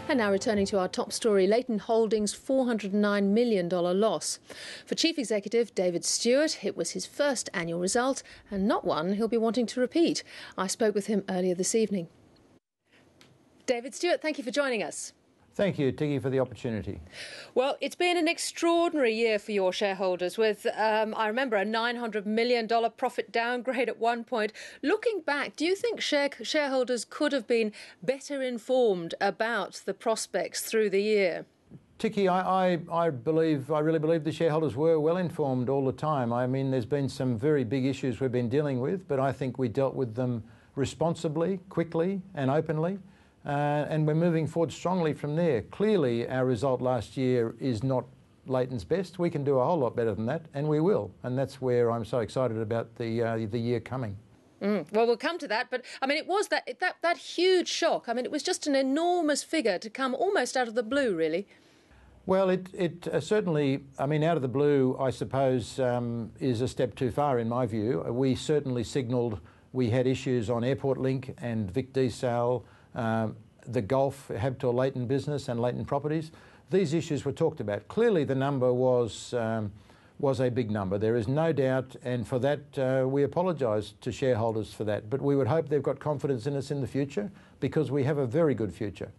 And now returning to our top story, Leighton Holdings' $409 million loss. For Chief Executive David Stewart, it was his first annual result and not one he'll be wanting to repeat. I spoke with him earlier this evening. David Stewart, thank you for joining us. Thank you, Tiggy, for the opportunity. Well, it's been an extraordinary year for your shareholders with, I remember, a $900 million profit downgrade at one point. Looking back, do you think shareholders could have been better informed about the prospects through the year? Tiggy, I really believe the shareholders were well informed all the time. I mean, there's been some very big issues we've been dealing with, but I think we dealt with them responsibly, quickly and openly. And we're moving forward strongly from there. Clearly, our result last year is not Leighton's best. We can do a whole lot better than that, and we will. And that's where I'm so excited about the year coming. Well, we'll come to that. But, I mean, it was that huge shock. I mean, it was just an enormous figure to come almost out of the blue, really. Well, it certainly, I mean, out of the blue, I suppose, is a step too far in my view. We certainly signalled we had issues on Airport Link and Vic Diesel, the Gulf, Habtor Leighton business and Leighton Properties. These issues were talked about. Clearly the number was a big number. There is no doubt, and for that we apologise to shareholders for that. But we would hope they've got confidence in us in the future because we have a very good future.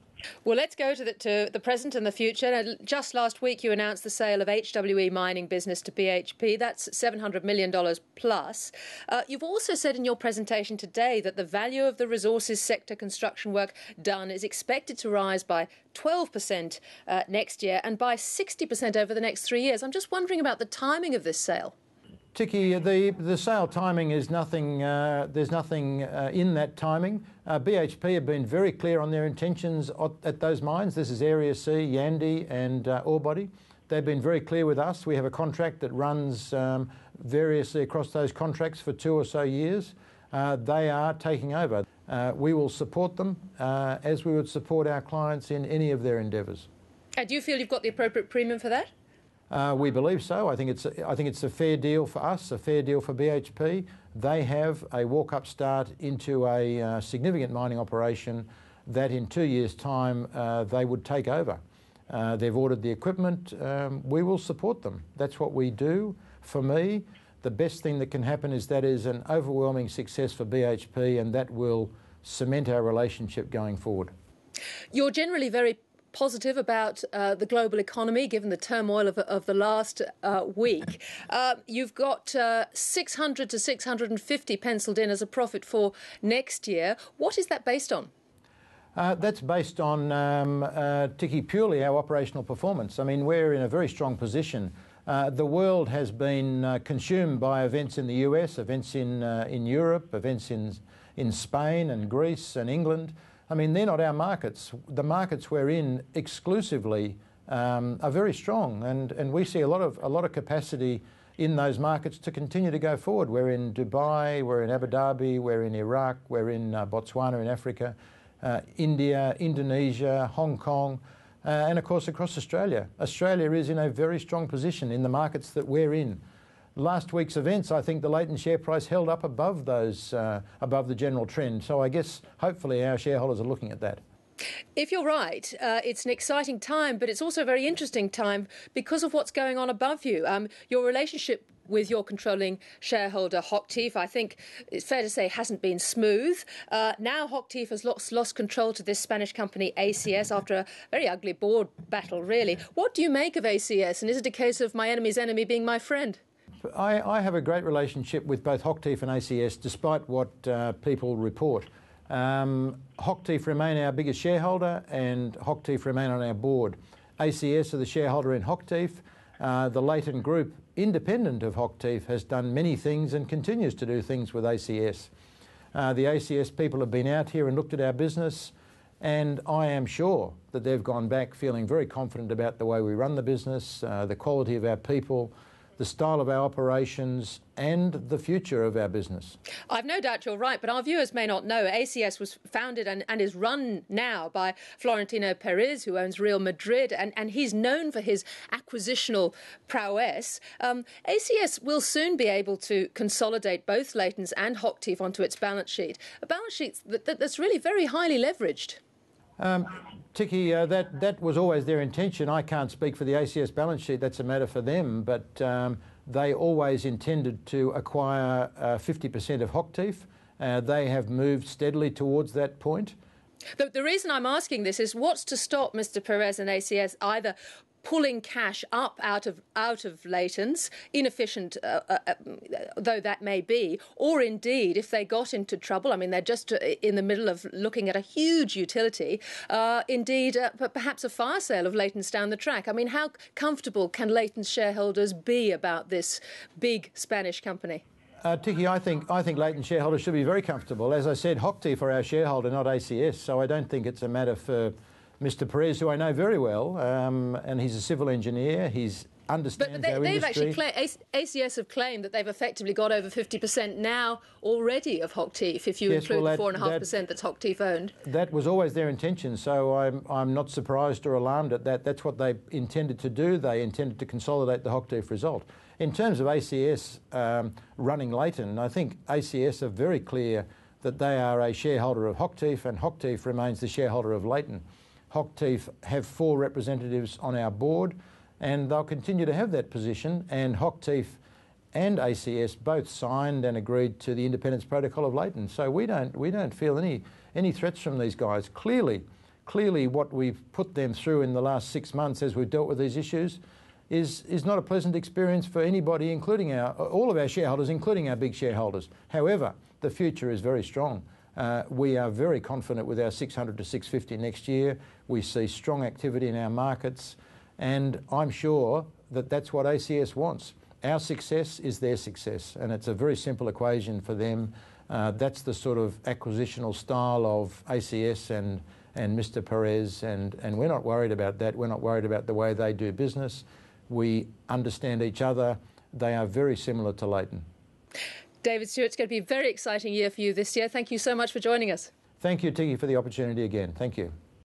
Well, let's go to the present and the future. Now, just last week, you announced the sale of HWE mining business to BHP. That's $700 million plus. You've also said in your presentation today that the value of the resources sector construction work done is expected to rise by 12% next year and by 60% over the next 3 years. I'm just wondering about the timing of this sale. Ticky, the sale timing is nothing, there's nothing in that timing. BHP have been very clear on their intentions at those mines. This is Area C, Yandi and Orebody. They've been very clear with us. We have a contract that runs variously across those contracts for 2 or so years. They are taking over. We will support them as we would support our clients in any of their endeavours. Do you feel you've got the appropriate premium for that? We believe so. I think it's a fair deal for us, a fair deal for BHP. They have a walk-up start into a significant mining operation that in 2 years' time they would take over. They've ordered the equipment. We will support them. That's what we do. For me, the best thing that can happen is that is an overwhelming success for BHP, and that will cement our relationship going forward. You're generally very positive about the global economy, given the turmoil of the last week. You've got 600 to 650 penciled in as a profit for next year. What is that based on? That's based on, Ticky, purely our operational performance. I mean, we're in a very strong position. The world has been consumed by events in the US, events in Europe, events in Spain and Greece and England. I mean, they're not our markets. The markets we're in exclusively are very strong, and we see a lot of capacity in those markets to continue to go forward. We're in Dubai, we're in Abu Dhabi, we're in Iraq, we're in Botswana in Africa, India, Indonesia, Hong Kong, and of course across Australia. Australia is in a very strong position in the markets that we're in. Last week's events, I think the Leighton share price held up above those, above the general trend. So I guess hopefully our shareholders are looking at that. If you're right, it's an exciting time, but it's also a very interesting time because of what's going on above you. Your relationship with your controlling shareholder, Hochtief, I think it's fair to say hasn't been smooth. Now Hochtief has lost control to this Spanish company, ACS, after a very ugly board battle, really. What do you make of ACS, and is it a case of my enemy's enemy being my friend? I have a great relationship with both Hochtief and ACS, despite what people report. Hochtief remain our biggest shareholder, and Hochtief remain on our board. ACS are the shareholder in Hochtief. The Leighton Group, independent of Hochtief, has done many things and continues to do things with ACS. The ACS people have been out here and looked at our business, and I am sure that they've gone back feeling very confident about the way we run the business, the quality of our people, the style of our operations and the future of our business. I've no doubt you're right, but our viewers may not know ACS was founded and is run now by Florentino Perez, who owns Real Madrid, and he's known for his acquisitional prowess. ACS will soon be able to consolidate both Leighton's and Hochtief onto its balance sheet, a balance sheet that's really very highly leveraged. Tiki, that was always their intention. I can't speak for the ACS balance sheet. That's a matter for them. But they always intended to acquire 50% of Hochtief. They have moved steadily towards that point. The reason I'm asking this is what's to stop Mr. Perez and ACS either pulling cash up out of Leighton's, inefficient though that may be, or indeed if they got into trouble, I mean they're just in the middle of looking at a huge utility, perhaps a fire sale of Leighton's down the track. I mean, how comfortable can Leighton's shareholders be about this big Spanish company? Tiki, I think Leighton shareholders should be very comfortable. As I said, Hochtief are our shareholder, not ACS, so I don't think it's a matter for Mr. Perez, who I know very well, and he's a civil engineer. He understands our industry. ACS have claimed that they've effectively got over 50% now already of Hochtief, if you include the 4.5% that's Hochtief owned. That was always their intention, so I'm not surprised or alarmed at that. That's what they intended to do. They intended to consolidate the Hochtief result. In terms of ACS running Leighton, I think ACS are very clear that they are a shareholder of Hochtief, and Hochtief remains the shareholder of Leighton. Hochtief have 4 representatives on our board, and they'll continue to have that position. And Hochtief and ACS both signed and agreed to the Independence Protocol of Leighton. So we don't feel any threats from these guys. Clearly, what we've put them through in the last 6 months as we've dealt with these issues is not a pleasant experience for anybody, including all of our shareholders, including our big shareholders. However, the future is very strong. We are very confident with our 600 to 650 next year. We see strong activity in our markets, and I'm sure that that's what ACS wants. Our success is their success, and it's a very simple equation for them. That's the sort of acquisitional style of ACS and Mr. Perez, and we're not worried about that. We're not worried about the way they do business. We understand each other. They are very similar to Leighton. David Stewart, it's going to be a very exciting year for you this year. Thank you so much for joining us. Thank you, Tiki, for the opportunity again. Thank you.